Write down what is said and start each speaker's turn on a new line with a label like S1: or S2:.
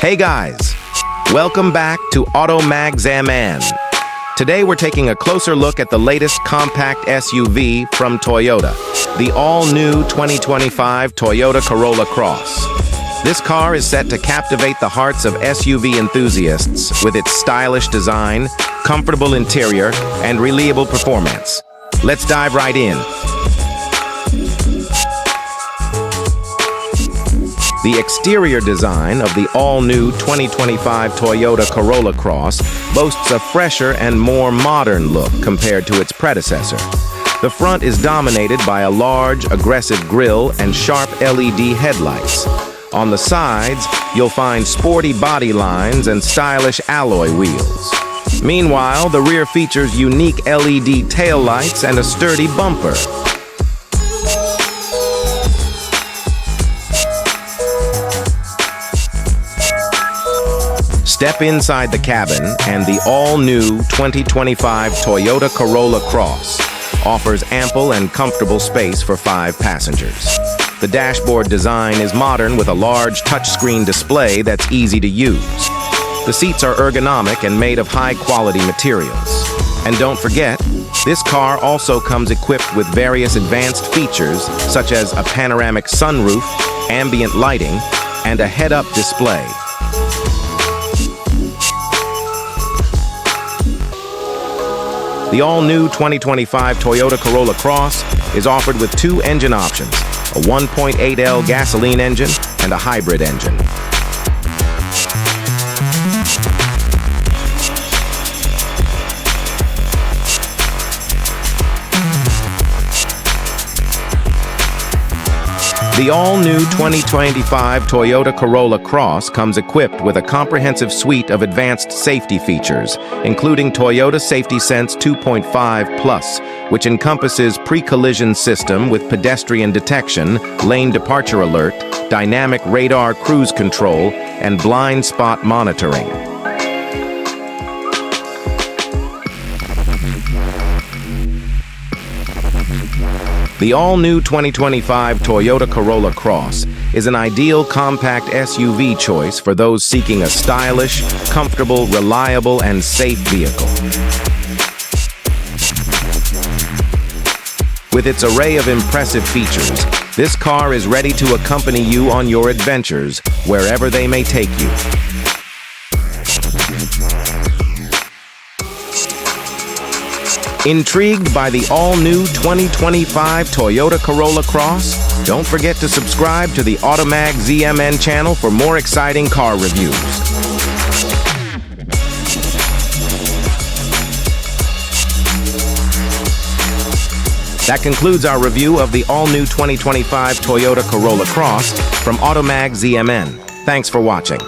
S1: Hey guys, welcome back to Automag Zaman. Today we're taking a closer look at the latest compact SUV from Toyota, the all-new 2025 Toyota Corolla Cross. This car is set to captivate the hearts of SUV enthusiasts with its stylish design, comfortable interior, and reliable performance. Let's dive right in. The exterior design of the all-new 2025 Toyota Corolla Cross boasts a fresher and more modern look compared to its predecessor. The front is dominated by a large, aggressive grille and sharp LED headlights. On the sides, you'll find sporty body lines and stylish alloy wheels. Meanwhile, the rear features unique LED taillights and a sturdy bumper. Step inside the cabin and the all-new 2025 Toyota Corolla Cross offers ample and comfortable space for 5 passengers. The dashboard design is modern with a large touchscreen display that's easy to use. The seats are ergonomic and made of high-quality materials. And don't forget, this car also comes equipped with various advanced features such as a panoramic sunroof, ambient lighting, and a head-up display. The all-new 2025 Toyota Corolla Cross is offered with 2 engine options, a 1.8L gasoline engine and a hybrid engine. The all-new 2025 Toyota Corolla Cross comes equipped with a comprehensive suite of advanced safety features, including Toyota Safety Sense 2.5 Plus, which encompasses pre-collision system with pedestrian detection, lane departure alert, dynamic radar cruise control, and blind spot monitoring. The all-new 2025 Toyota Corolla Cross is an ideal compact SUV choice for those seeking a stylish, comfortable, reliable, and safe vehicle. With its array of impressive features, this car is ready to accompany you on your adventures, wherever they may take you. Intrigued by the all-new 2025 Toyota Corolla Cross? Don't forget to subscribe to the Automag ZMN channel for more exciting car reviews. That concludes our review of the all-new 2025 Toyota Corolla Cross from Automag ZMN. Thanks for watching.